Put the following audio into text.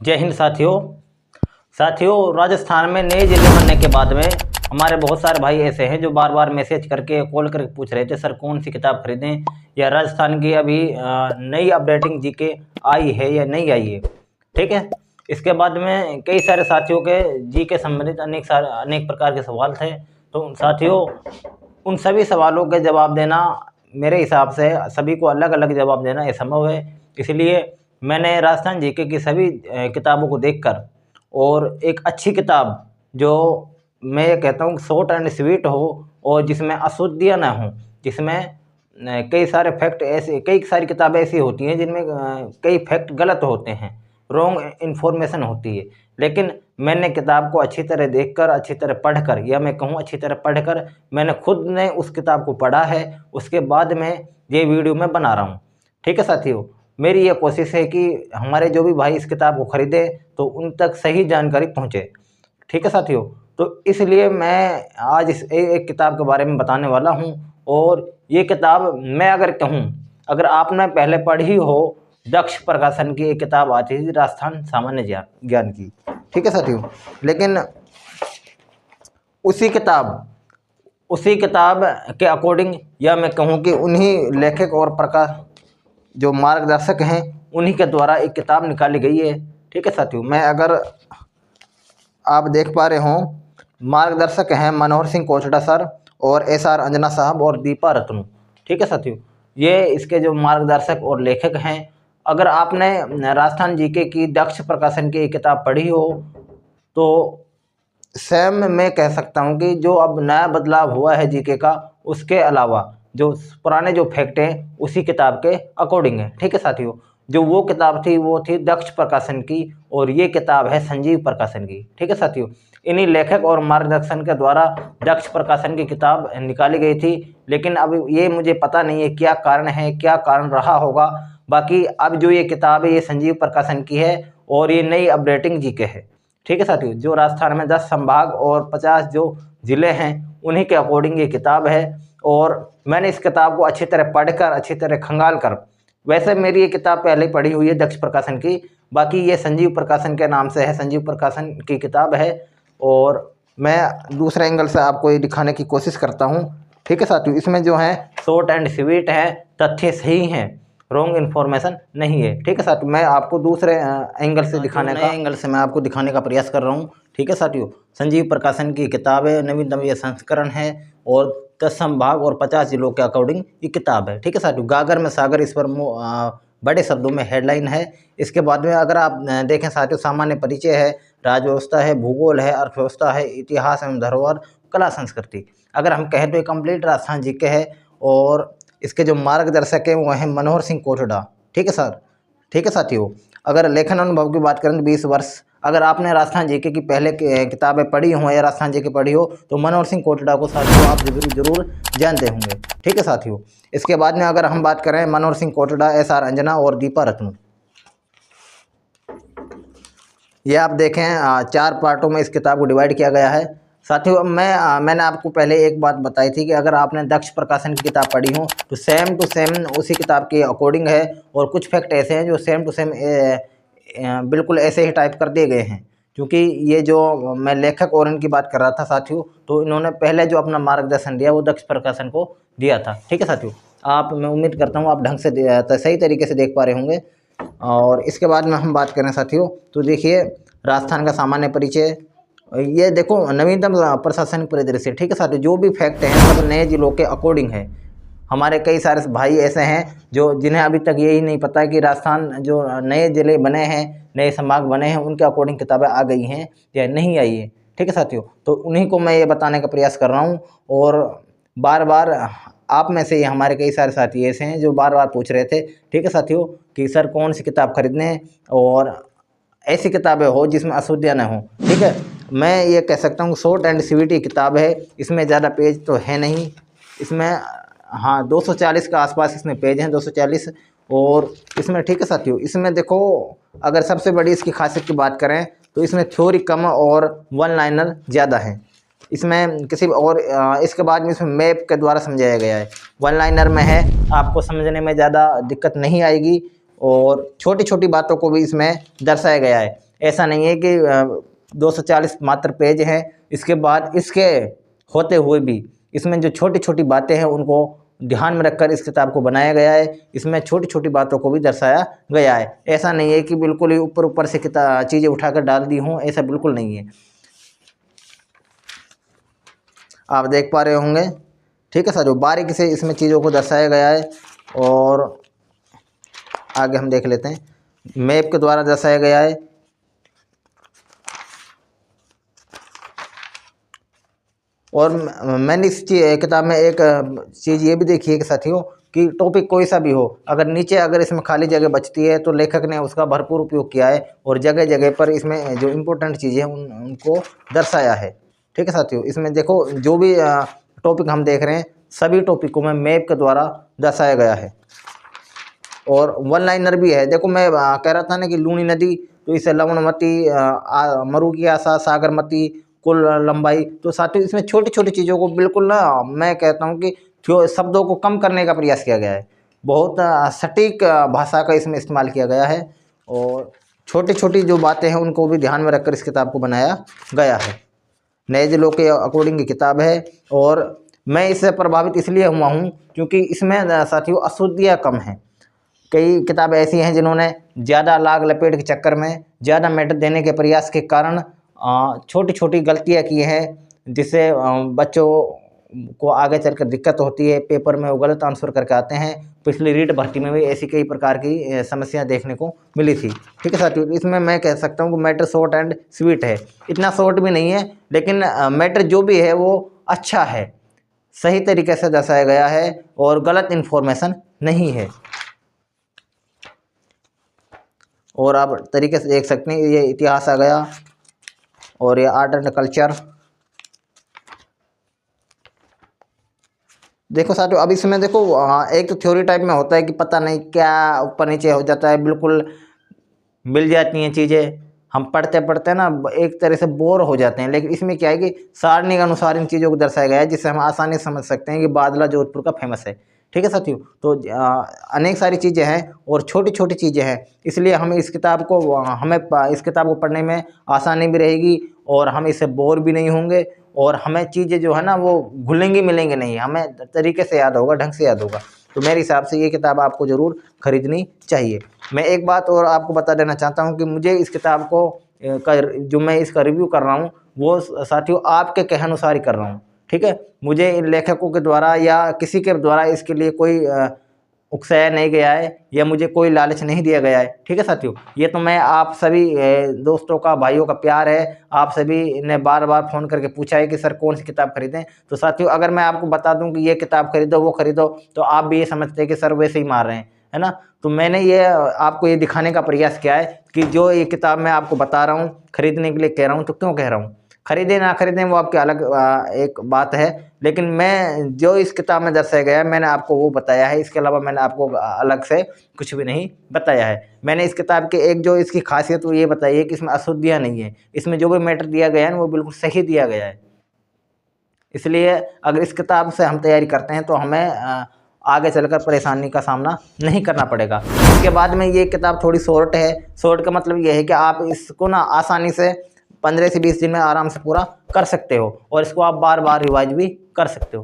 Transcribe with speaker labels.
Speaker 1: जय हिंद साथियों, राजस्थान में नए जिले बनने के बाद में हमारे बहुत सारे भाई ऐसे हैं जो बार बार मैसेज करके कॉल करके पूछ रहे थे सर कौन सी किताब खरीदें, या राजस्थान की अभी नई अपडेटिंग जीके आई है या नहीं आई है। ठीक है, इसके बाद में कई सारे साथियों के जीके संबंधित अनेक प्रकार के सवाल थे। तो साथियों, उन सभी सवालों के जवाब देना मेरे हिसाब से सभी को अलग अलग जवाब देना असंभव है। इसलिए मैंने राजस्थान जीके की सभी किताबों को देखकर और एक अच्छी किताब जो मैं ये कहता हूँ शॉर्ट एंड स्वीट हो और जिसमें अशुद्धियाँ ना हो, जिसमें कई सारे फैक्ट ऐसे, कई सारी किताबें ऐसी होती हैं जिनमें कई फैक्ट गलत होते हैं, रॉन्ग इन्फॉर्मेशन होती है। लेकिन मैंने किताब को अच्छी तरह देखकर, अच्छी तरह पढ़कर, या मैं कहूँ अच्छी तरह पढ़कर, मैंने खुद ने उस किताब को पढ़ा है, उसके बाद में ये वीडियो मैं बना रहा हूँ। ठीक है साथियों, मेरी ये कोशिश है कि हमारे जो भी भाई इस किताब को खरीदे तो उन तक सही जानकारी पहुँचे। ठीक है साथियों, तो इसलिए मैं आज इस एक किताब के बारे में बताने वाला हूँ। और ये किताब मैं अगर कहूँ, अगर आपने पहले पढ़ी हो, दक्ष प्रकाशन की एक किताब आती थी राजस्थान सामान्य ज्ञान की। ठीक है साथियों, लेकिन उसी किताब के अकॉर्डिंग, या मैं कहूँ कि उन्हीं लेखक और प्रकाश जो मार्गदर्शक हैं उन्हीं के द्वारा एक किताब निकाली गई है। ठीक है साथियों, मैं अगर आप देख पा रहे हों, मार्गदर्शक हैं मनोहर सिंह कोचड़ा सर और SR अंजना साहब और दीपा रत्नू। ठीक है साथियों, ये इसके जो मार्गदर्शक और लेखक हैं। अगर आपने राजस्थान जीके की दक्ष प्रकाशन की एक किताब पढ़ी हो तो सेम मैं कह सकता हूँ कि जो अब नया बदलाव हुआ है जीके का, उसके अलावा जो पुराने जो फैक्ट हैं उसी किताब के अकॉर्डिंग है। ठीक है साथियों, जो वो किताब थी वो थी दक्ष प्रकाशन की और ये किताब है संजीव प्रकाशन की। ठीक है साथियों, इन्हीं लेखक और मार्गदर्शन के द्वारा दक्ष प्रकाशन की किताब निकाली गई थी। लेकिन अब ये मुझे पता नहीं है क्या कारण है, क्या कारण रहा होगा। बाकी अब जो ये किताब है ये संजीव प्रकाशन की है और ये नई अपडेटिंग जीके है। ठीक है साथियों, जो राजस्थान में 10 संभाग और 50 जो ज़िले हैं उन्हीं के अकॉर्डिंग ये किताब है। और मैंने इस किताब को अच्छी तरह पढ़कर, अच्छी तरह खंगाल कर, वैसे मेरी ये किताब पहले पढ़ी हुई है दक्ष प्रकाशन की, बाकी ये संजीव प्रकाशन के नाम से है, संजीव प्रकाशन की किताब है। और मैं दूसरे एंगल से आपको ये दिखाने की कोशिश करता हूँ। ठीक है साथियों, इसमें जो है शॉर्ट एंड स्वीट है, तथ्य सही हैं, रॉन्ग इन्फॉर्मेशन नहीं है। ठीक है साथियों, मैं आपको दूसरे एंगल से दिखाने का मैं आपको दिखाने का प्रयास कर रहा हूँ। ठीक है साथियों, संजीव प्रकाशन की किताब है, नवीनतम ये संस्करण है और 10 संभाग और 50 जिलों के अकॉर्डिंग ये किताब है। ठीक है साथियों, गागर में सागर इस पर बड़े शब्दों में हेडलाइन है। इसके बाद में अगर आप देखें साथियों, सामान्य परिचय है, राज व्यवस्था है, भूगोल है, अर्थव्यवस्था है, इतिहास एवं धरोहर, कला संस्कृति। अगर हम कहें तो ये कंप्लीट राजस्थान जीके है और इसके जो मार्गदर्शक हैं वो हैं मनोहर सिंह कोचड़ा। ठीक है सर। ठीक है साथियों, अगर लेखन अनुभव की बात करें तो 20 वर्ष। अगर आपने राजस्थान जीके की पहले किताबें पढ़ी हो या राजस्थान जीके पढ़ी हो तो मनोहर सिंह कोचड़ा को साथियों आप जरूर जानते होंगे। ठीक है साथियों, इसके बाद में अगर हम बात करें मनोहर सिंह कोचड़ा, SR अंजना और दीपा रत्नू, ये आप देखें 4 पार्टों में इस किताब को डिवाइड किया गया है। साथियों, मैंने आपको पहले एक बात बताई थी कि अगर आपने दक्ष प्रकाशन की किताब पढ़ी हो तो सेम टू सेम उसी किताब के अकॉर्डिंग है। और कुछ फैक्ट ऐसे हैं जो सेम टू सेम बिल्कुल ऐसे ही टाइप कर दिए गए हैं, क्योंकि ये जो मैं लेखक और इनकी बात कर रहा था साथियों, तो इन्होंने पहले जो अपना मार्गदर्शन दिया वो दक्ष प्रकाशन को दिया था। ठीक है साथियों, मैं उम्मीद करता हूँ आप ढंग से सही तरीके से देख पा रहे होंगे। और इसके बाद में हम बात करें साथियों तो देखिए, राजस्थान का सामान्य परिचय, ये देखो नवीनतम प्रशासनिक परिदृश्य। ठीक है साथियों, जो भी फैक्ट हैं सब नए जिलों के अकॉर्डिंग है। हमारे कई सारे भाई ऐसे हैं जो जिन्हें अभी तक यही नहीं पता है कि राजस्थान जो नए ज़िले बने हैं, नए संभाग बने हैं, उनके अकॉर्डिंग किताबें आ गई हैं या नहीं आई है। ठीक है साथियों, तो उन्हीं को मैं ये बताने का प्रयास कर रहा हूँ। और बार बार आप में से हमारे कई सारे साथी ऐसे हैं जो बार बार पूछ रहे थे, ठीक है साथियों, कि सर कौन सी किताब खरीदने और ऐसी किताबें हो जिसमें अशुद्धियाँ न हो। ठीक है, मैं ये कह सकता हूँ शॉर्ट एंड स्वीट किताब है, इसमें ज़्यादा पेज तो है नहीं, इसमें हाँ 240 के आसपास इसमें पेज हैं, 240। और इसमें ठीक है साथियों, इसमें देखो अगर सबसे बड़ी इसकी खासियत की बात करें तो इसमें थ्योरी कम और वन लाइनर ज़्यादा है। इसमें किसी और इसके बाद में इसमें मैप के द्वारा समझाया गया है। वन लाइनर में है, आपको समझने में ज़्यादा दिक्कत नहीं आएगी। और छोटी छोटी बातों को भी इसमें दर्शाया गया है। ऐसा नहीं है कि 240 मात्र पेज हैं, इसके बाद इसके होते हुए भी इसमें जो छोटी छोटी बातें हैं उनको ध्यान में रखकर इस किताब को बनाया गया है। इसमें छोटी छोटी बातों को भी दर्शाया गया है। ऐसा नहीं है कि बिल्कुल ही ऊपर ऊपर से चीज़ें उठाकर डाल दी हों, ऐसा बिल्कुल नहीं है। आप देख पा रहे होंगे, ठीक है सर, जो बारीकी से इसमें चीज़ों को दर्शाया गया है। और आगे हम देख लेते हैं, मैप के द्वारा दर्शाया गया है। और मैंने इस किताब में एक चीज़ ये भी देखी है कि साथियों कि टॉपिक कोई सा भी हो, अगर नीचे अगर इसमें खाली जगह बचती है तो लेखक ने उसका भरपूर उपयोग किया है और जगह जगह पर इसमें जो इम्पोर्टेंट चीज़ें हैं उनको दर्शाया है। ठीक है साथियों, इसमें देखो जो भी टॉपिक हम देख रहे हैं सभी टॉपिकों में मैप के द्वारा दर्शाया गया है। और वन लाइनर भी है। देखो मैं कह रहा था ना कि लूनी नदी, तो इसे लवणमती, मरु की आशा, सागरमती, कुल लंबाई, तो साथियों इसमें छोटी छोटी चीज़ों को बिल्कुल ना, मैं कहता हूँ कि शब्दों को कम करने का प्रयास किया गया है। बहुत सटीक भाषा का इसमें इस्तेमाल किया गया है और छोटी छोटी जो बातें हैं उनको भी ध्यान में रखकर इस किताब को बनाया गया है। नए जिलों के अकॉर्डिंग की किताब है और मैं इससे प्रभावित इसलिए हुआ हूँ क्योंकि इसमें साथियों अशुद्धियाँ कम हैं। कई किताबें ऐसी हैं जिन्होंने ज़्यादा लाग लपेट के चक्कर में ज़्यादा मैटर देने के प्रयास के कारण छोटी छोटी गलतियां की हैं, जिससे बच्चों को आगे चलकर दिक्कत होती है। पेपर में वो गलत आंसर करके आते हैं। पिछली रीट भर्ती में भी ऐसी कई प्रकार की समस्याएं देखने को मिली थी। ठीक है साथियों, इसमें मैं कह सकता हूँ कि मैटर शॉर्ट एंड स्वीट है। इतना शॉर्ट भी नहीं है, लेकिन मैटर जो भी है वो अच्छा है, सही तरीके से दर्शाया गया है और गलत इन्फॉर्मेशन नहीं है। और आप तरीके से देख सकते हैं, ये इतिहास आ गया और ये आर्ट एंड कल्चर। देखो साथियों, अब इसमें देखो एक तो थ्योरी टाइप में होता है कि पता नहीं क्या ऊपर नीचे हो जाता है, बिल्कुल मिल जाती हैं चीज़ें, हम पढ़ते पढ़ते ना एक तरह से बोर हो जाते हैं। लेकिन इसमें क्या है कि सारणी के अनुसार इन चीज़ों को दर्शाया गया है, जिससे हम आसानी से समझ सकते हैं कि बादला जोधपुर का फेमस है। ठीक है साथियों, तो अनेक सारी चीज़ें हैं और छोटी छोटी चीज़ें हैं, इसलिए हमें इस किताब को पढ़ने में आसानी भी रहेगी और हम इससे बोर भी नहीं होंगे और हमें चीज़ें जो है ना वो घुलेंगी मिलेंगे नहीं, हमें तरीके से याद होगा, ढंग से याद होगा। तो मेरे हिसाब से ये किताब आपको ज़रूर खरीदनी चाहिए। मैं एक बात और आपको बता देना चाहता हूँ कि मुझे इस किताब को जो मैं इसका रिव्यू कर रहा हूँ वो साथियों आपके कहे अनुसार ही कर रहा हूँ। ठीक है, मुझे इन लेखकों के द्वारा या किसी के द्वारा इसके लिए कोई उकसाया नहीं गया है या मुझे कोई लालच नहीं दिया गया है। ठीक है साथियों, ये तो मैं आप सभी दोस्तों का, भाइयों का प्यार है। आप सभी ने बार बार फ़ोन करके पूछा है कि सर कौन सी किताब खरीदें। तो साथियों अगर मैं आपको बता दूं कि ये किताब खरीदो, वो खरीदो, तो आप भी ये समझते हैं कि सर वैसे ही मार रहे हैं, है ना। तो मैंने ये आपको ये दिखाने का प्रयास किया है कि जो ये किताब मैं आपको बता रहा हूँ खरीदने के लिए कह रहा हूँ, तो क्यों कह रहा हूँ। खरीदें ना खरीदें वो आपकी अलग एक बात है, लेकिन मैं जो इस किताब में दर्शाया गया है मैंने आपको वो बताया है। इसके अलावा मैंने आपको अलग से कुछ भी नहीं बताया है। मैंने इस किताब के एक जो इसकी खासियत वो ये बताई है कि इसमें अशुद्धियाँ नहीं है। इसमें जो भी मैटर दिया गया है वो बिल्कुल सही दिया गया है। इसलिए अगर इस किताब से हम तैयारी करते हैं तो हमें आगे चलकर परेशानी का सामना नहीं करना पड़ेगा। इसके बाद में ये किताब थोड़ी शॉर्ट है। शॉर्ट का मतलब ये है कि आप इसको ना आसानी से 15 से 20 दिन में आराम से पूरा कर सकते हो और इसको आप बार बार रिवाइज भी कर सकते हो।